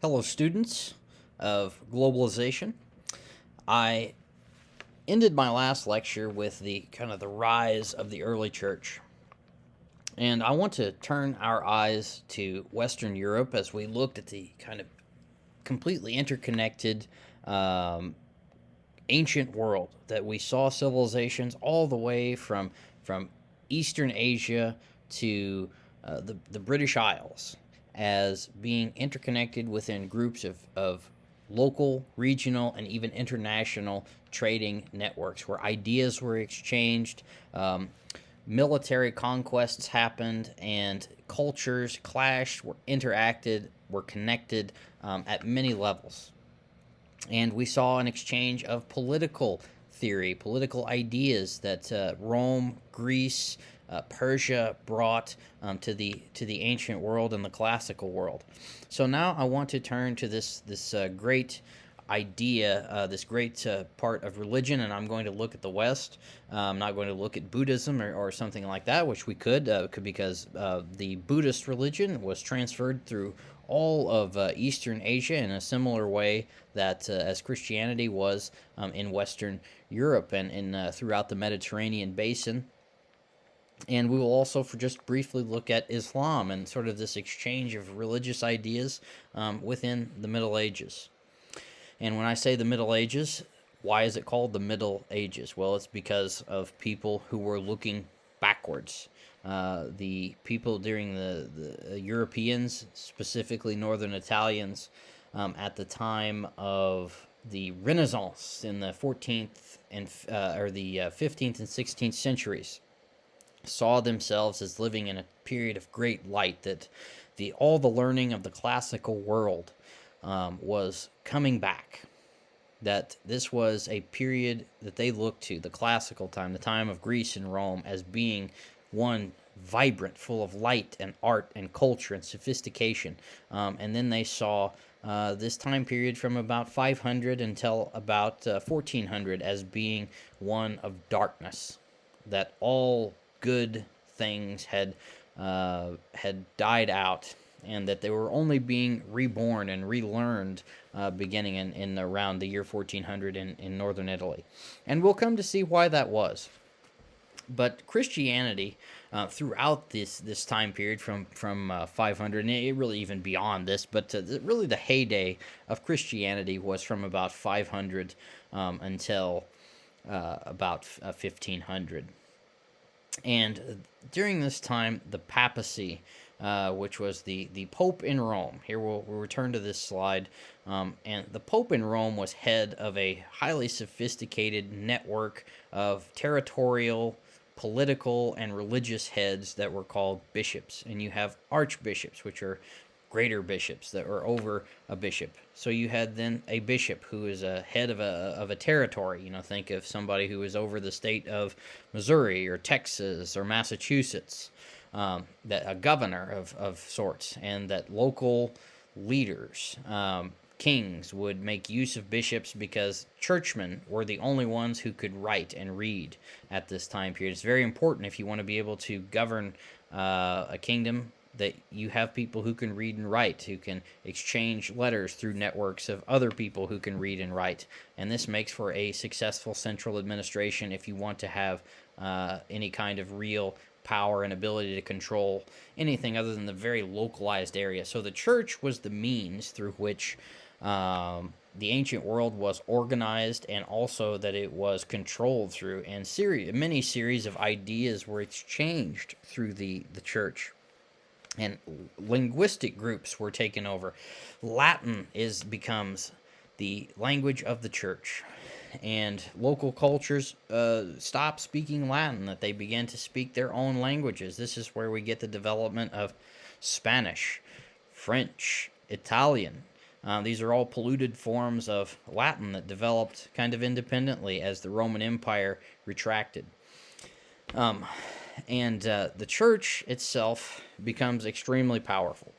Hello, students of globalization. I ended my last lecture with the kind of the rise of the early church. And I want to turn our eyes to Western Europe as we looked at the kind of completely interconnected ancient world that we saw civilizations all the way from Eastern Asia to the British Isles as being interconnected within groups of local, regional, and even international trading networks where ideas were exchanged, military conquests happened, and cultures clashed, were interacted, were connected at many levels. And we saw an exchange of political theory, political ideas that Rome, Greece, Persia brought to the ancient world and the classical world. So now I want to turn to this great idea, this great part of religion, and I'm going to look at the West. I'm not going to look at Buddhism or something like that, which we could because the Buddhist religion was transferred through all of Eastern Asia in a similar way that as Christianity was in Western Europe and in throughout the Mediterranean basin. And we will also, for just briefly, look at Islam and sort of this exchange of religious ideas within the Middle Ages. And when I say the Middle Ages, why is it called the Middle Ages? Well, it's because of people who were looking backwards. The people during the Europeans, specifically Northern Italians, at the time of the Renaissance in the 14th and or the 15th and 16th centuries, saw themselves as living in a period of great light, that all the learning of the classical world was coming back, that this was a period that they looked to, the classical time, the time of Greece and Rome, as being one vibrant, full of light and art and culture and sophistication. And then they saw this time period from about 500 until about 1400 as being one of darkness, that all good things had died out, and that they were only being reborn and relearned beginning in around the year 1400 in northern Italy. And we'll come to see why that was. But Christianity, throughout this time period from 500, and really even beyond this, but really the heyday of Christianity was from about 500 until about 1500. And during this time, the papacy, which was the Pope in Rome. Here we'll return to this slide. And the Pope in Rome was head of a highly sophisticated network of territorial, political, and religious heads that were called bishops. And you have archbishops, which are greater bishops that were over a bishop. So you had then a bishop who is a head of a territory. You know, think of somebody who is over the state of Missouri or Texas or Massachusetts, that a governor of sorts, and that local leaders, kings, would make use of bishops because churchmen were the only ones who could write and read at this time period. It's very important if you want to be able to govern a kingdom, that you have people who can read and write, who can exchange letters through networks of other people who can read and write. And this makes for a successful central administration if you want to have any kind of real power and ability to control anything other than the very localized area. So the church was the means through which the ancient world was organized, and also that it was controlled through, and many series of ideas were exchanged through the church. And linguistic groups were taken over. Latin becomes the language of the church, and local cultures stop speaking Latin, that they begin to speak their own languages. This is where we get the development of Spanish, French, Italian. These are all polluted forms of Latin that developed kind of independently as the Roman Empire retracted. And the church itself becomes extremely powerful.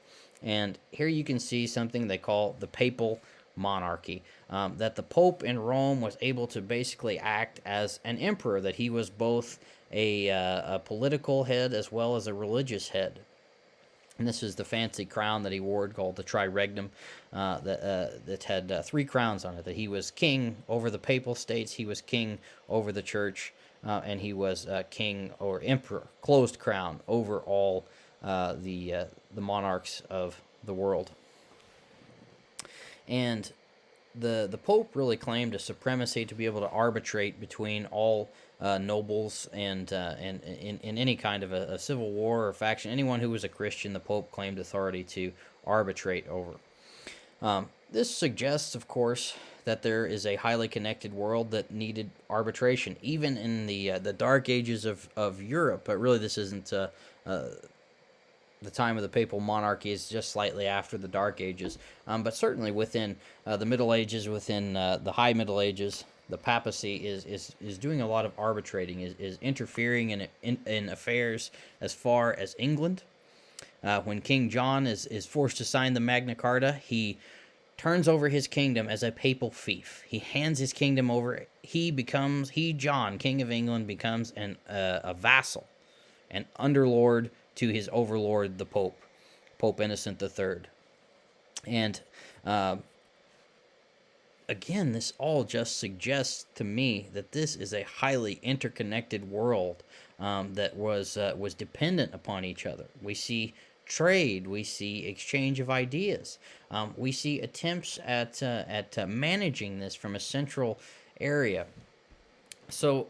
And here you can see something they call the papal monarchy, that the Pope in Rome was able to basically act as an emperor, that he was both a political head as well as a religious head. And this is the fancy crown that he wore called the triregnum, that had three crowns on it. That he was king over the papal states, he was king over the church, and he was king or emperor, closed crown, over all the monarchs of the world. And the Pope really claimed a supremacy to be able to arbitrate between all nobles and in any kind of a civil war or faction. Anyone who was a Christian, the Pope claimed authority to arbitrate over. This suggests, of course, that there is a highly connected world that needed arbitration, even in the dark ages of Europe. But really, this isn't the time of the papal monarchy is just slightly after the Dark Ages, but certainly within the Middle Ages, within the High Middle Ages, the papacy is doing a lot of arbitrating, is interfering in affairs as far as England. When King John is forced to sign the Magna Carta, he turns over his kingdom as a papal fief. He hands his kingdom over. John, King of England, becomes a vassal, an underlord to his overlord, the Pope, Pope Innocent III. And again, this all just suggests to me that this is a highly interconnected world that was dependent upon each other. We see trade, we see exchange of ideas, we see attempts at managing this from a central area. So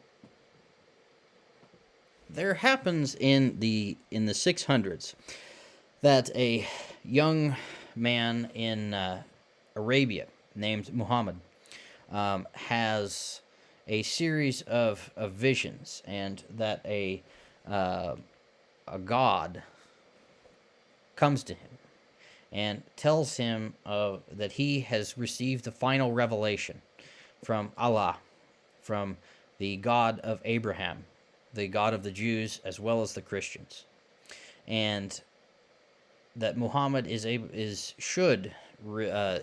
there happens in the 600s that a young man in Arabia named Muhammad has a series of visions, and that a god comes to him and tells him that he has received the final revelation from Allah, from the God of Abraham, the God of the Jews as well as the Christians, and that Muhammad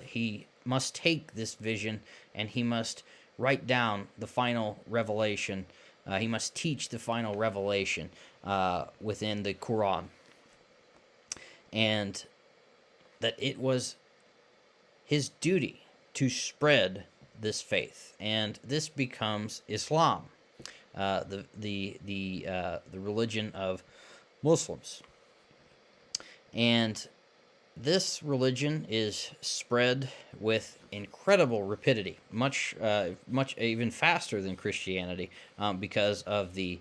he must take this vision and he must write down the final revelation. He must teach the final revelation within the Quran, and that it was his duty to spread this faith, and this becomes Islam, the religion of Muslims. And this religion is spread with incredible rapidity, much even faster than Christianity, because of the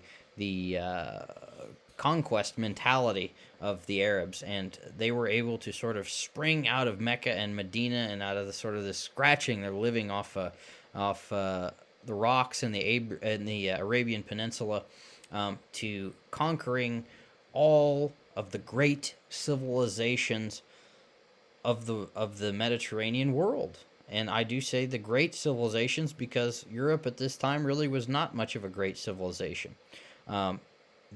conquest mentality of the Arabs, and they were able to sort of spring out of Mecca and Medina and out of the sort of the scratching they're living off the rocks in the Arabian Peninsula, to conquering all of the great civilizations of the Mediterranean world. And I do say the great civilizations because Europe at this time really was not much of a great civilization.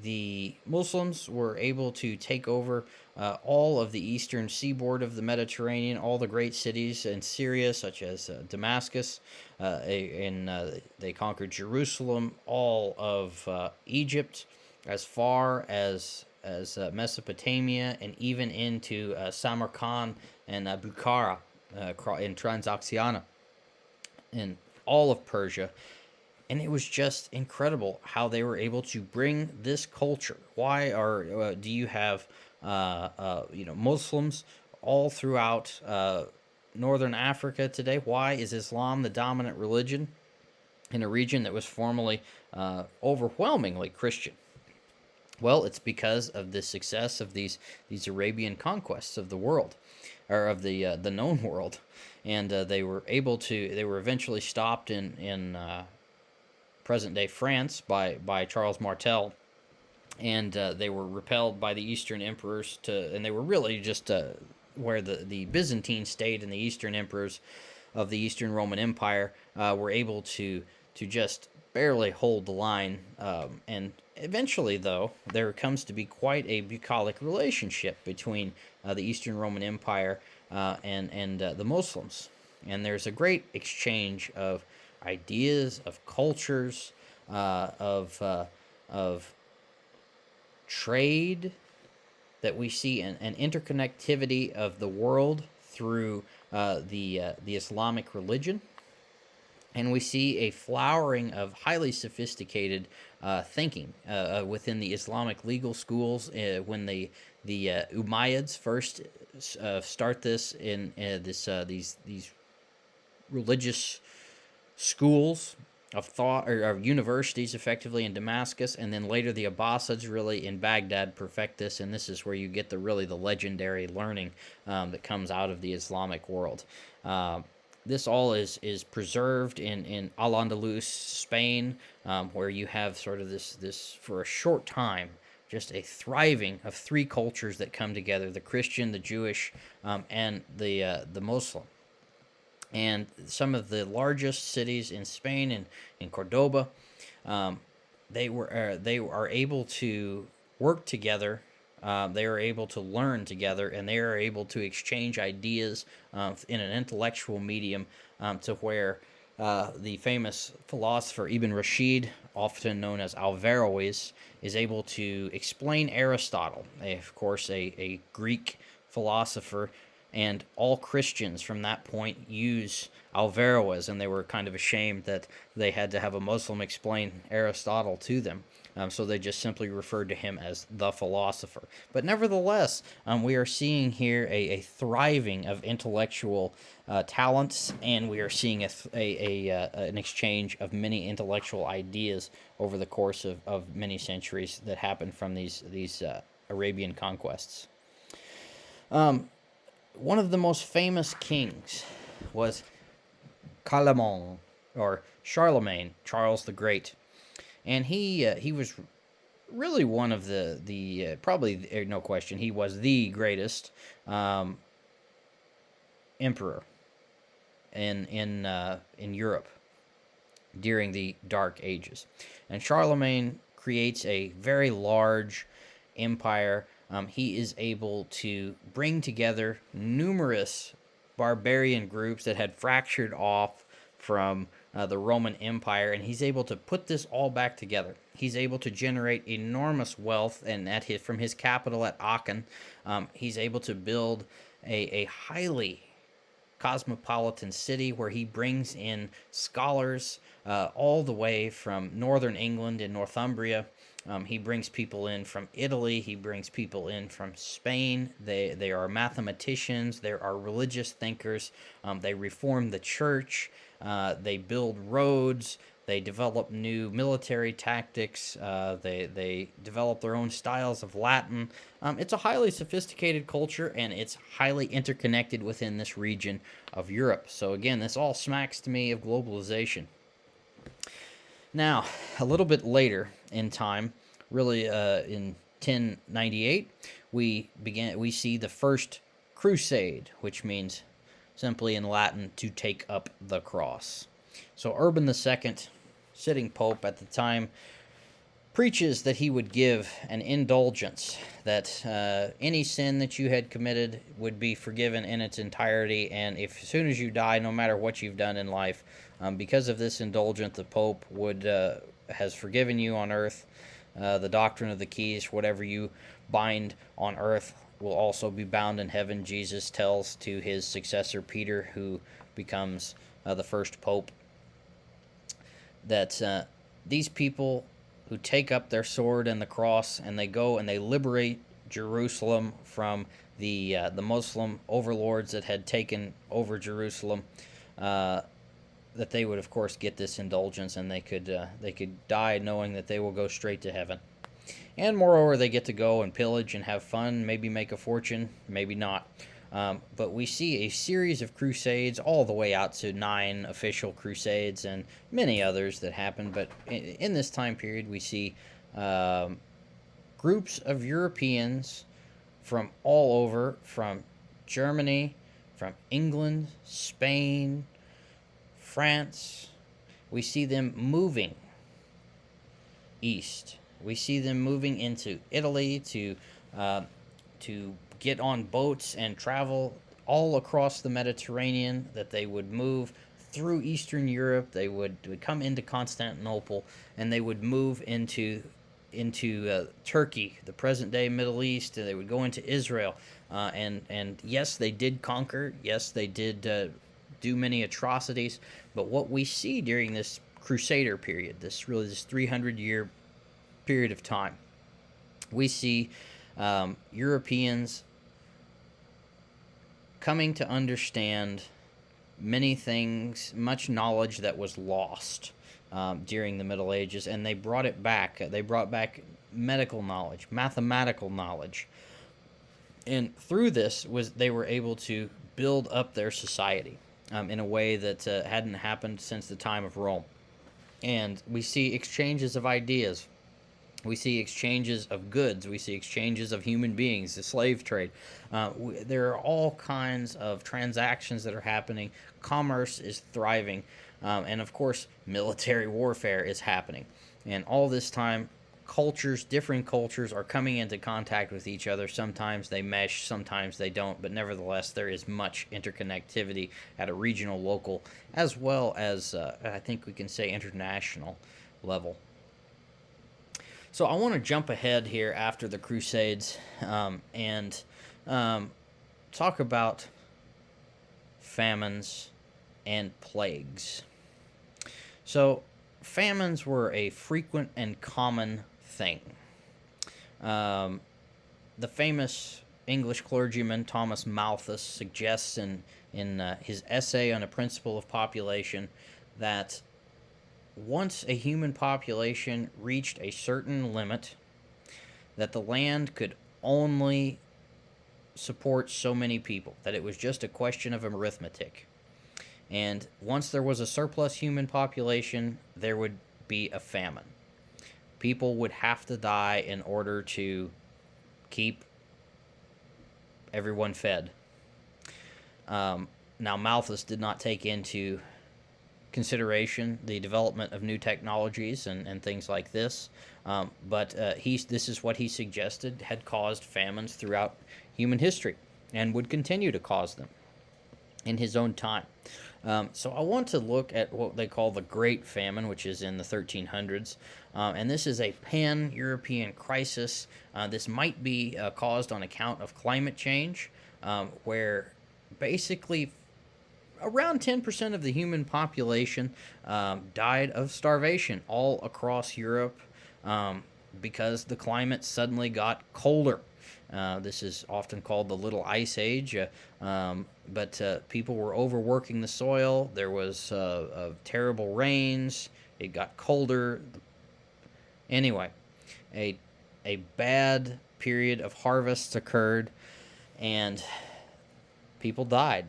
The Muslims were able to take over all of the eastern seaboard of the Mediterranean, all the great cities in Syria, such as Damascus, and they conquered Jerusalem, all of Egypt, as far as Mesopotamia, and even into Samarkand and Bukhara in Transoxiana, and all of Persia. And it was just incredible how they were able to bring this culture. Why do you have Muslims all throughout northern Africa today? Why is Islam the dominant religion in a region that was formerly overwhelmingly Christian? Well, it's because of the success of these Arabian conquests of the world, or of the known world, and they were eventually stopped in present-day France by Charles Martel, and they were repelled by the Eastern emperors and they were really just where the Byzantine state and the Eastern emperors of the Eastern Roman Empire were able to just barely hold the line, and eventually, though, there comes to be quite a bucolic relationship between the Eastern Roman Empire and the Muslims, and there's a great exchange of ideas, of cultures, of trade, that we see an interconnectivity of the world through the Islamic religion, and we see a flowering of highly sophisticated thinking within the Islamic legal schools when the Umayyads first start this in these religious schools of thought, or universities effectively in Damascus, and then later the Abbasids really in Baghdad perfect this, and this is where you get the legendary learning that comes out of the Islamic world. This all is preserved in Al-Andalus, Spain, where you have sort of this for a short time, just a thriving of three cultures that come together: the Christian, the Jewish, and the Muslim. And some of the largest cities in Spain and in Cordoba, um, they are able to work together. They are able to learn together, and they are able to exchange ideas in an intellectual medium, to where the famous philosopher Ibn Rashid, often known as Averroes, is able to explain Aristotle, of course, a Greek philosopher, and all Christians from that point use Averroes, and they were kind of ashamed that they had to have a Muslim explain Aristotle to them. So they just simply referred to him as the philosopher. But nevertheless, we are seeing here a thriving of intellectual talents, and we are seeing an exchange of many intellectual ideas over the course of many centuries that happened from these Arabian conquests. One of the most famous kings was Charlemagne, or Charlemagne, Charles the Great, and he was really one of the probably, no question, he was the greatest emperor in Europe during the Dark Ages, and Charlemagne creates a very large empire. He is able to bring together numerous barbarian groups that had fractured off from the Roman Empire, and he's able to put this all back together. He's able to generate enormous wealth, and from his capital at Aachen, he's able to build a highly cosmopolitan city where he brings in scholars all the way from northern England and Northumbria. He brings people in from Italy. He brings people in from Spain. They are mathematicians. They are religious thinkers. They reform the church. They build roads. They develop new military tactics. They develop their own styles of Latin. It's a highly sophisticated culture, and it's highly interconnected within this region of Europe. So again, this all smacks to me of globalization. Now, a little bit later in time, really in 1098, we see the first crusade, which means simply in Latin to take up the cross. So Urban II, sitting pope at the time, preaches that he would give an indulgence, that any sin that you had committed would be forgiven in its entirety, and if as soon as you die, no matter what you've done in life, because of this indulgence, the Pope has forgiven you on earth. The doctrine of the keys, whatever you bind on earth will also be bound in heaven, Jesus tells to his successor Peter, who becomes the first Pope, that these people who take up their sword and the cross and they go and they liberate Jerusalem from the Muslim overlords that had taken over Jerusalem, that they would of course get this indulgence, and they could die knowing that they will go straight to heaven. And moreover, they get to go and pillage and have fun, maybe make a fortune, maybe not. But we see a series of crusades all the way out to 9 official crusades and many others that happen. But in this time period, we see groups of Europeans from all over, from Germany, from England, Spain, France. We see them moving east. We see them moving into Italy to get on boats and travel all across the Mediterranean, that they would move through Eastern Europe. They would come into Constantinople, and they would move into into Turkey, the present-day Middle East. They would go into Israel, and yes, they did conquer. Yes, they did do many atrocities. But what we see during this Crusader period, this 300-year period of time, we see Europeans coming to understand many things, much knowledge that was lost during the Middle Ages, and they brought it back. They brought back medical knowledge, mathematical knowledge, and through this they were able to build up their society in a way that hadn't happened since the time of Rome. And we see exchanges of ideas. We see exchanges of goods. We see exchanges of human beings, the slave trade. There are all kinds of transactions that are happening. Commerce is thriving. And of course, military warfare is happening. And all this time, different cultures are coming into contact with each other. Sometimes they mesh, sometimes they don't. But nevertheless, there is much interconnectivity at a regional, local, as well as, I think we can say, international level. So I want to jump ahead here after the Crusades and talk about famines and plagues. So famines were a frequent and common thing. The famous English clergyman Thomas Malthus suggests in his essay on the principle of population that once a human population reached a certain limit, that the land could only support so many people, that it was just a question of arithmetic. And once there was a surplus human population, there would be a famine. People would have to die in order to keep everyone fed. Now, Malthus did not take into consideration the development of new technologies and things like this, but this is what he suggested had caused famines throughout human history and would continue to cause them in his own time. So I want to look at what they call the Great Famine, which is in the 1300s, and this is a pan-European crisis. This might be caused on account of climate change, where basically around 10% of the human population died of starvation all across Europe because the climate suddenly got colder. This is often called the Little Ice Age, but people were overworking the soil. There was terrible rains. It got colder. Anyway, a bad period of harvests occurred, and people died.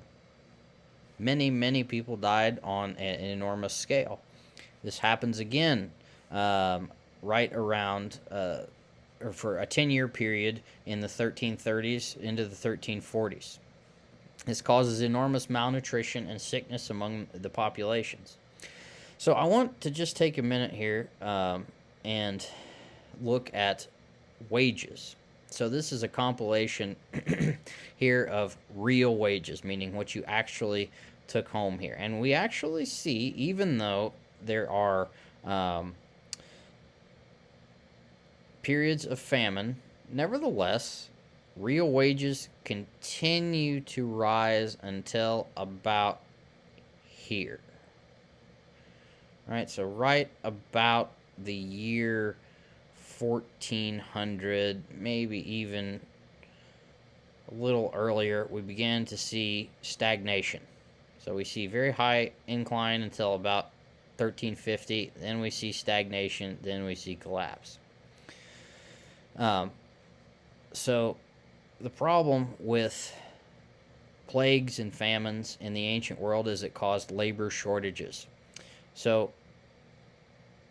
Many people died on an enormous scale. This happens again right around, or for a 10-year period in the 1330s into the 1340s. This causes enormous malnutrition and sickness among the populations. So I want to just take a minute here and look at wages. So this is a compilation here of real wages, meaning what you actually took home here. And we actually see, even though there are periods of famine, nevertheless, real wages continue to rise until about here. All right, so right about the year 1400, maybe even a little earlier, we began to see stagnation. So we see very high incline until about 1350, then we see stagnation, then we see collapse. So the problem with plagues and famines in the ancient world is it caused labor shortages. So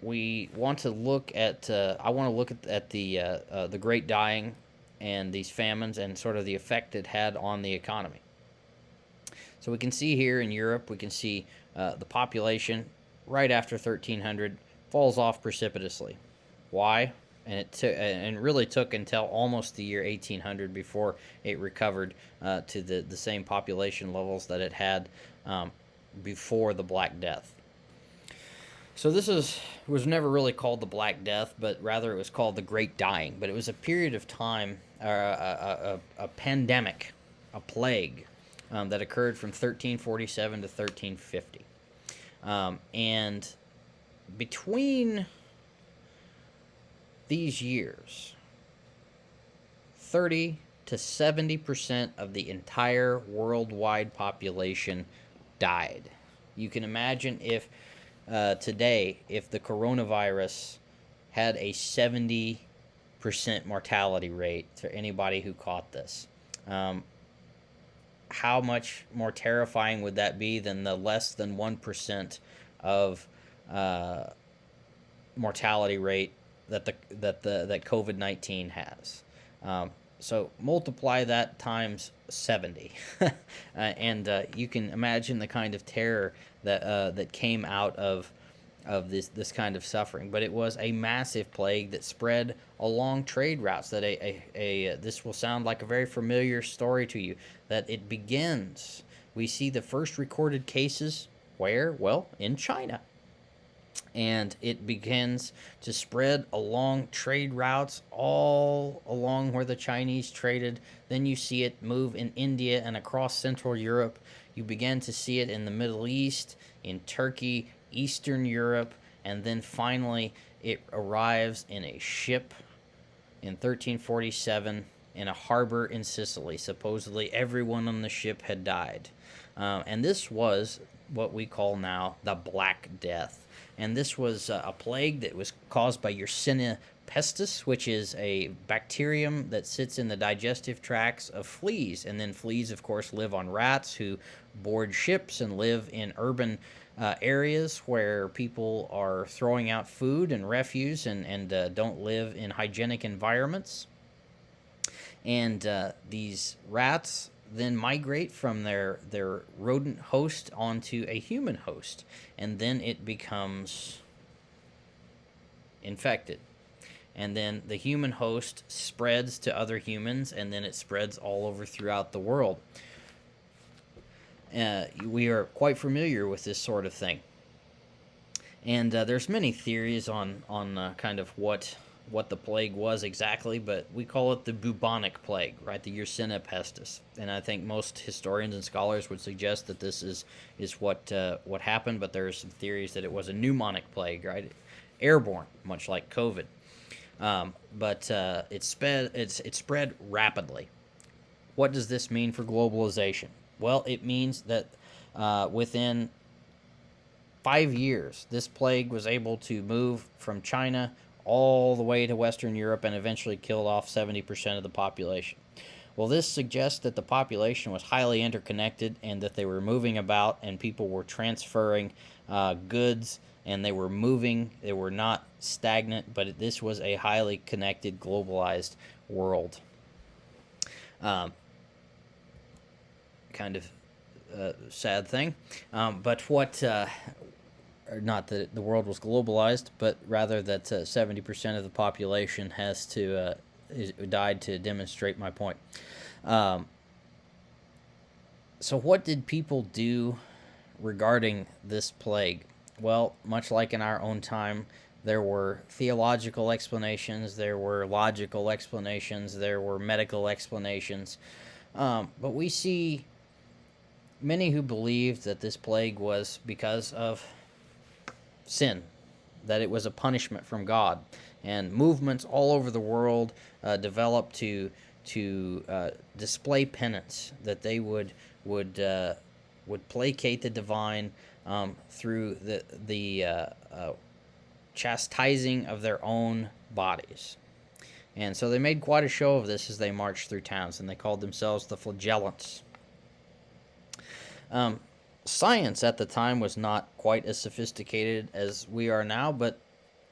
we want to look at, I want to look at the Great Dying and these famines and sort of the effect it had on the economy. So we can see here in Europe, we can see the population right after 1300 falls off precipitously. Why? And it really took until almost the year 1800 before it recovered to the same population levels that it had before the Black Death. So this was never really called the Black Death, but rather it was called the Great Dying. But it was a period of time, a pandemic, a plague that occurred from 1347 to 1350. And between these years, 30 to 70% of the entire worldwide population died. You can imagine if today, if the coronavirus had a 70% mortality rate for anybody who caught this, how much more terrifying would that be than the less than 1% of mortality rate that COVID-19 has? So multiply that times 70, and you can imagine the kind of terror that came out of this kind of suffering. But it was a massive plague that spread along trade routes. That this will sound like a very familiar story to you. That it begins. We see the first recorded cases where? Well, in China. And it begins to spread along trade routes all along where the Chinese traded. Then you see it move in India and across Central Europe. You begin to see it in the Middle East, in Turkey, Eastern Europe, and then finally it arrives in a ship in 1347 in a harbor in Sicily. Supposedly everyone on the ship had died. And this was what we call now the Black Death. And this was a plague that was caused by Yersinia pestis, which is a bacterium that sits in the digestive tracts of fleas. And then fleas, of course, live on rats who board ships and live in urban areas where people are throwing out food and refuse and don't live in hygienic environments. And these rats then migrate from their rodent host onto a human host, and then it becomes infected. And then the human host spreads to other humans, and then it spreads all over throughout the world. We are quite familiar with this sort of thing. And there's many theories on kind of what the plague was exactly, but we call it the bubonic plague, right? The Yersinia pestis. And I think most historians and scholars would suggest that this is what happened, but there are some theories that it was a pneumonic plague, right? Airborne, much like COVID. But it spread rapidly. What does this mean for globalization? Well, it means that within 5 years, this plague was able to move from China all the way to Western Europe and eventually killed off 70% of the population. Well, this suggests that the population was highly interconnected and that they were moving about and people were transferring goods and they were moving. They were not stagnant, but this was a highly connected, globalized world. Kind of sad thing. But what... not that the world was globalized, but rather that 70% of the population has to died to demonstrate my point. So what did people do regarding this plague? Well, much like in our own time, there were theological explanations, there were logical explanations, there were medical explanations. But we see many who believed that this plague was because of sin, that it was a punishment from God, and movements all over the world developed to display penance, that they would placate the divine through the chastising of their own bodies. And so they made quite a show of this as they marched through towns, and they called themselves the flagellants. Science at the time was not quite as sophisticated as we are now, but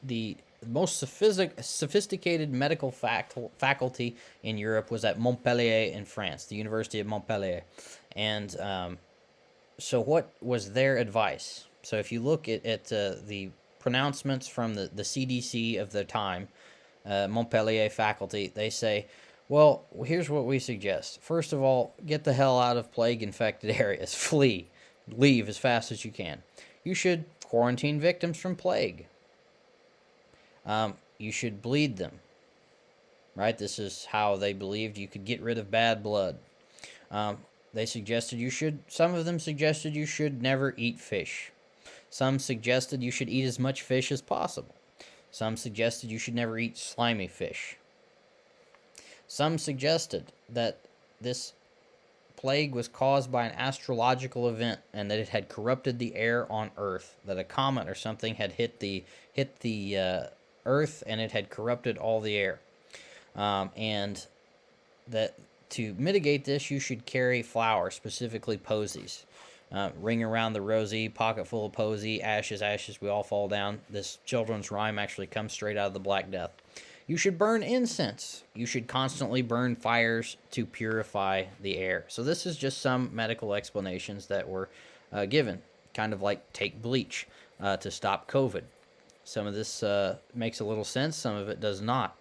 the most sophisticated medical faculty in Europe was at Montpellier in France, the University of Montpellier. And so what was their advice? So if you look at the pronouncements from the CDC of the time, Montpellier faculty, they say, well, here's what we suggest. First of all, get the hell out of plague-infected areas. Flee. Leave as fast as you can. You should quarantine victims from plague. You should bleed them, right? This is how they believed you could get rid of bad blood. Um, they suggested some of them suggested you should never eat fish. Some suggested you should eat as much fish as possible. Some suggested you should never eat slimy fish. Some suggested that this plague was caused by an astrological event and that it had corrupted the air on Earth. That a comet or something had hit the Earth and it had corrupted all the air. And that to mitigate this, you should carry flowers, specifically posies. Ring around the rosy, pocket full of posy, ashes, ashes, we all fall down. This children's rhyme actually comes straight out of the Black Death. You should burn incense. You should constantly burn fires to purify the air. So this is just some medical explanations that were given, kind of like take bleach to stop COVID. Some of this makes a little sense, some of it does not.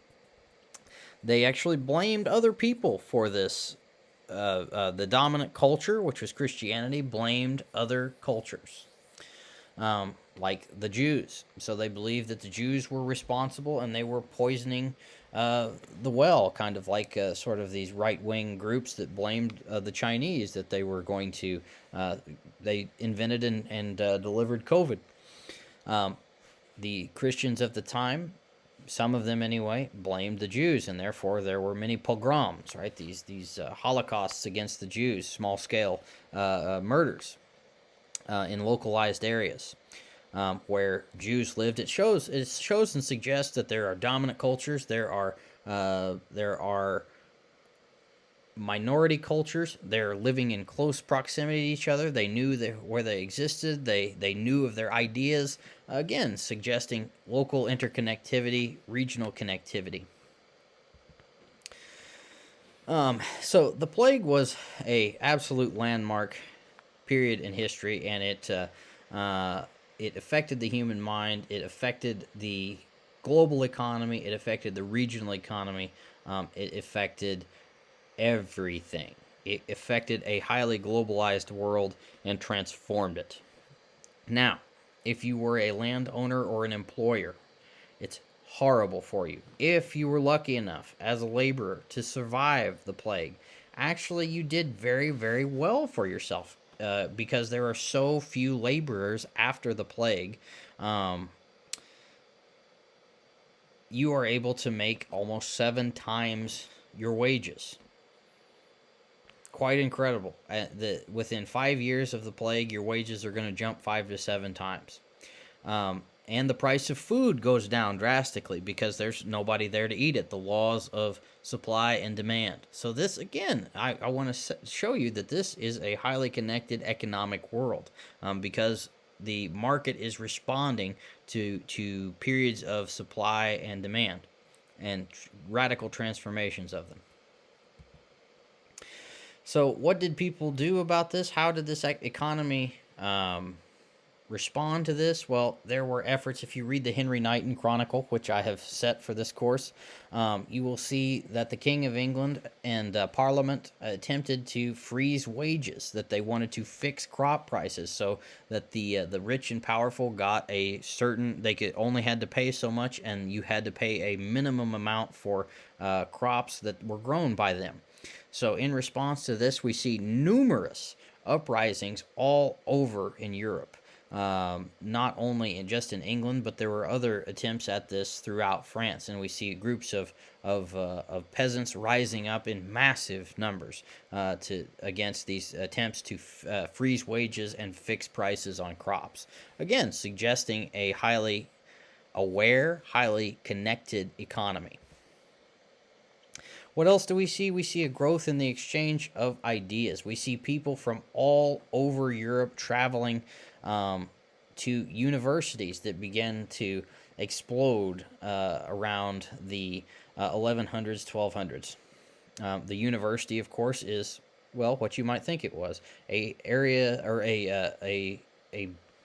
They actually blamed other people for this. The dominant culture, which was Christianity, blamed other cultures, like the Jews. So they believed that the Jews were responsible and they were poisoning the well, kind of like sort of these right-wing groups that blamed the Chinese that they were going to, they invented and delivered COVID. The Christians of the time, some of them anyway, blamed the Jews, and therefore there were many pogroms, right? These holocausts against the Jews, small-scale murders in localized areas where Jews lived. It shows and suggests that there are dominant cultures, there are minority cultures. They're living in close proximity to each other. They knew where they existed. They knew of their ideas. Again, suggesting local interconnectivity, regional connectivity. So the plague was a absolute landmark period in history, and it affected the human mind. It affected the global economy. It affected the regional economy. It affected everything. It affected a highly globalized world and transformed it. Now, if you were a landowner or an employer, it's horrible for you. If you were lucky enough as a laborer to survive the plague, actually you did very, very well for yourself because there are so few laborers after the plague. You are able to make almost 7 times your wages. Quite incredible. Within 5 years of the plague, your wages are going to jump 5 to 7 times. And the price of food goes down drastically because there's nobody there to eat it. The laws of supply and demand. So this, again, I want to show you that this is a highly connected economic world because the market is responding to periods of supply and demand and radical transformations of them. So what did people do about this? How did this economy respond to this? Well, there were efforts. If you read the Henry Knighton Chronicle, which I have set for this course, you will see that the King of England and Parliament attempted to freeze wages, that they wanted to fix crop prices so that the rich and powerful got a certain, they could only had to pay so much, and you had to pay a minimum amount for crops that were grown by them. So in response to this, we see numerous uprisings all over in Europe. Not only just in England, but there were other attempts at this throughout France, and we see groups of peasants rising up in massive numbers against these attempts to freeze wages and fix prices on crops. Again, suggesting a highly aware, highly connected economy. What else do we see? We see a growth in the exchange of ideas. We see people from all over Europe traveling to universities that began to explode around the 1100s, 1200s. The university, of course, is, well, what you might think it was, a area or a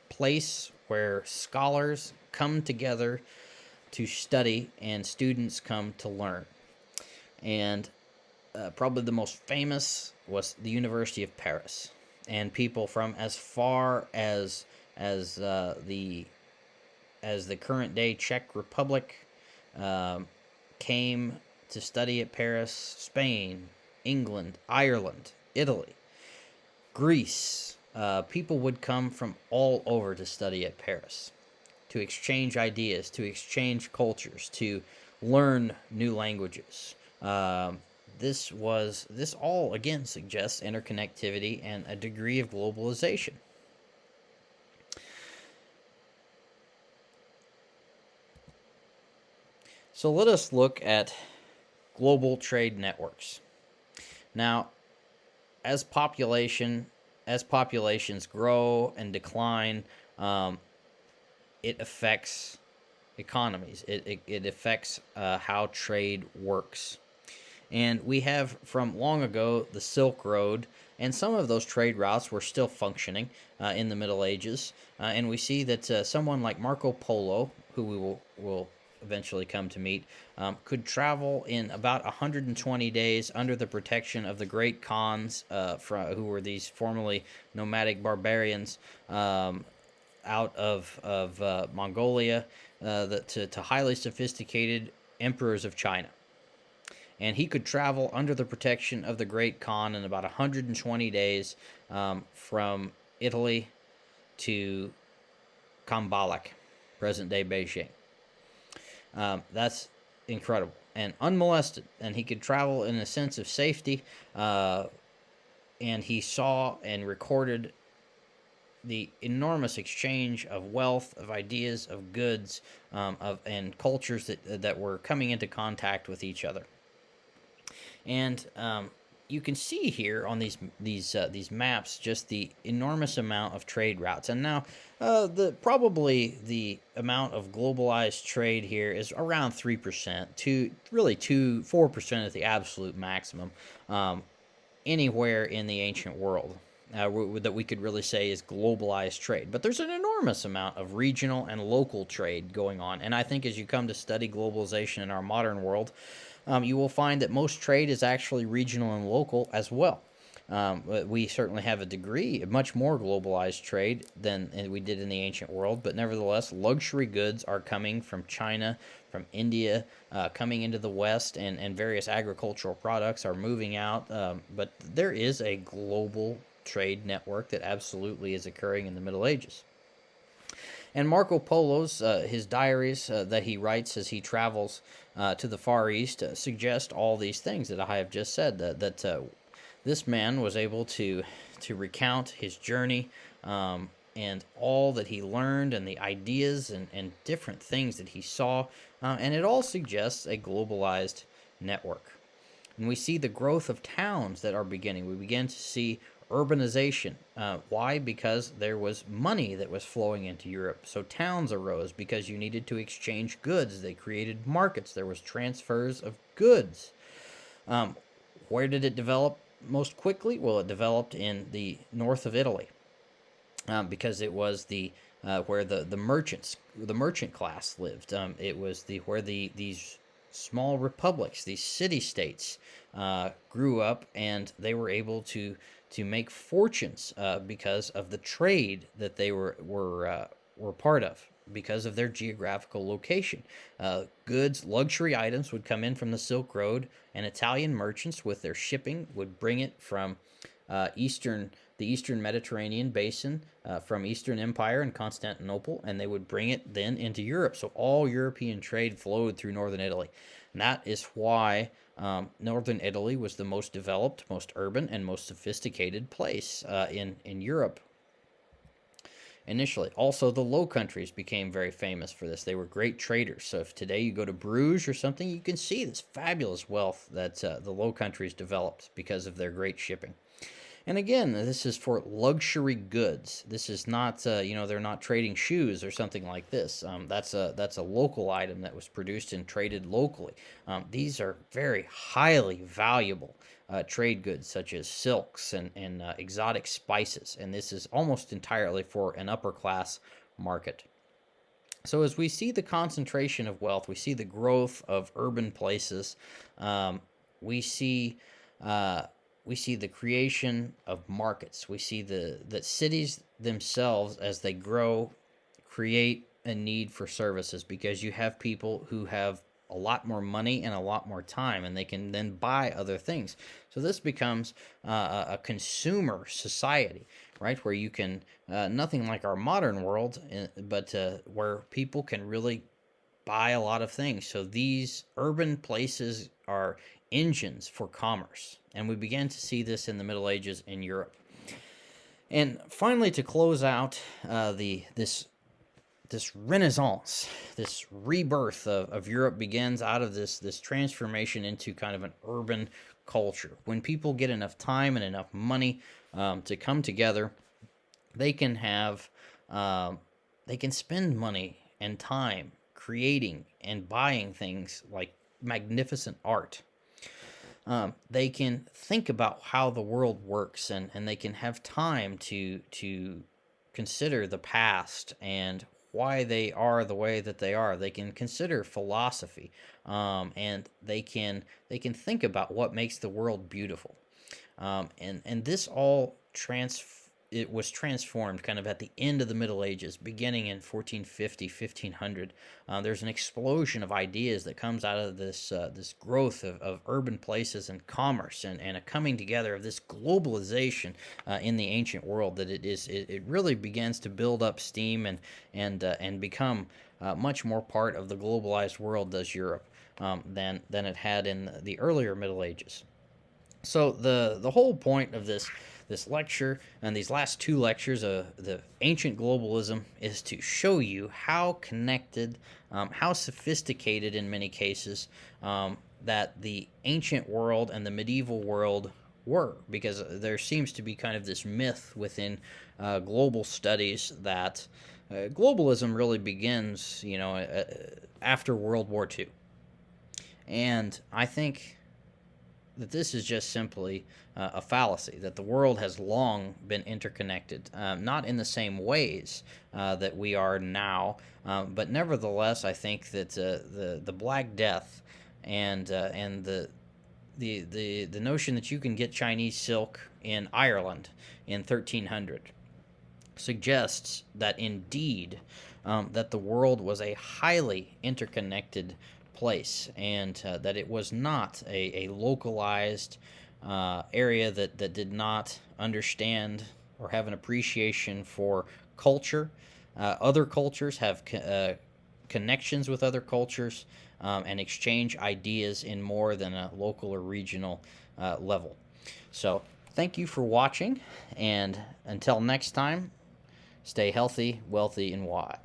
place where scholars come together to study and students come to learn. And probably the most famous was the University of Paris. And people from as far as as the current day Czech Republic um, came to study at Paris, Spain, England, Ireland, Italy, Greece. People would come from all over to study at Paris, to exchange ideas, to exchange cultures, to learn new languages. This all again suggests interconnectivity and a degree of globalization. So let us look at global trade networks. Now, as populations grow and decline, um, it affects economies. It affects how trade works. And we have from long ago the Silk Road, and some of those trade routes were still functioning in the Middle Ages. And we see that someone like Marco Polo, who we will eventually come to meet, could travel in about 120 days under the protection of the great Khans, who were these formerly nomadic barbarians out of Mongolia, to highly sophisticated emperors of China. And he could travel under the protection of the Great Khan in about 120 days from Italy to Kambalak, present-day Beijing. That's incredible and unmolested, and he could travel in a sense of safety. And he saw and recorded the enormous exchange of wealth, of ideas, of goods, and cultures that were coming into contact with each other. And you can see here on these maps just the enormous amount of trade routes. And now, probably the amount of globalized trade here is around 3%, 4% at the absolute maximum, anywhere in the ancient world. That we could really say is globalized trade. But there's an enormous amount of regional and local trade going on. And I think as you come to study globalization in our modern world, you will find that most trade is actually regional and local as well. We certainly have a degree, much more globalized trade than we did in the ancient world, but nevertheless, luxury goods are coming from China, from India, coming into the West, and various agricultural products are moving out. But there is a global trade network that absolutely is occurring in the Middle Ages. And Marco Polo's, his diaries that he writes as he travels to the Far East suggest all these things that I have just said, that this man was able to recount his journey and all that he learned and the ideas and different things that he saw. And it all suggests a globalized network. And we see the growth of towns that are beginning. We begin to see urbanization. Why? Because there was money that was flowing into Europe. So towns arose because you needed to exchange goods. They created markets. There was transfers of goods. Where did it develop most quickly? Well, it developed in the north of Italy because it was where the merchant class lived. It was where these small republics, these city-states, grew up, and they were able to make fortunes because of the trade that they were part of, because of their geographical location. Goods, luxury items would come in from the Silk Road, and Italian merchants with their shipping would bring it from the Eastern Mediterranean basin, from Eastern Empire and Constantinople, and they would bring it then into Europe. So all European trade flowed through northern Italy. And that is why northern Italy was the most developed, most urban, and most sophisticated place in Europe initially. Also, the Low Countries became very famous for this. They were great traders. So if today you go to Bruges or something, you can see this fabulous wealth that the Low Countries developed because of their great shipping. And again, this is for luxury goods. This is not, they're not trading shoes or something like this. That's a local item that was produced and traded locally. These are very highly valuable trade goods, such as silks and exotic spices. And this is almost entirely for an upper class market. So as we see the concentration of wealth, we see the growth of urban places. We see we see the creation of markets. We see that cities themselves, as they grow, create a need for services, because you have people who have a lot more money and a lot more time, and they can then buy other things. So this becomes a consumer society, right? Where you can, nothing like our modern world, but where people can really buy a lot of things. So these urban places are engines for commerce. And we began to see this in the Middle Ages in Europe. And finally, to close out this renaissance, this rebirth of Europe begins out of this transformation into kind of an urban culture. When people get enough time and enough money to come together, they can have they can spend money and time creating and buying things like magnificent art. They can think about how the world works, and they can have time to consider the past and why they are the way that they are. They can consider philosophy, and they can think about what makes the world beautiful. And this all it was transformed kind of at the end of the Middle Ages, beginning in 1450, 1500. There's an explosion of ideas that comes out of this growth of urban places and commerce, and a coming together of this globalization in the ancient world, that it really begins to build up steam and become much more part of the globalized world, does Europe, than it had in the earlier Middle Ages. So the whole point of this lecture and these last two lectures of the ancient globalism is to show you how connected, how sophisticated in many cases, that the ancient world and the medieval world were, because there seems to be kind of this myth within global studies that globalism really begins, after World War II. And I think that this is just simply a fallacy, that the world has long been interconnected, not in the same ways that we are now, but nevertheless, I think that the Black Death and the notion that you can get Chinese silk in Ireland in 1300 suggests that indeed that the world was a highly interconnected place, and that it was not a localized area that did not understand or have an appreciation for culture. Other cultures have connections with other cultures, and exchange ideas in more than a local or regional level. So thank you for watching, and until next time, stay healthy, wealthy, and wise.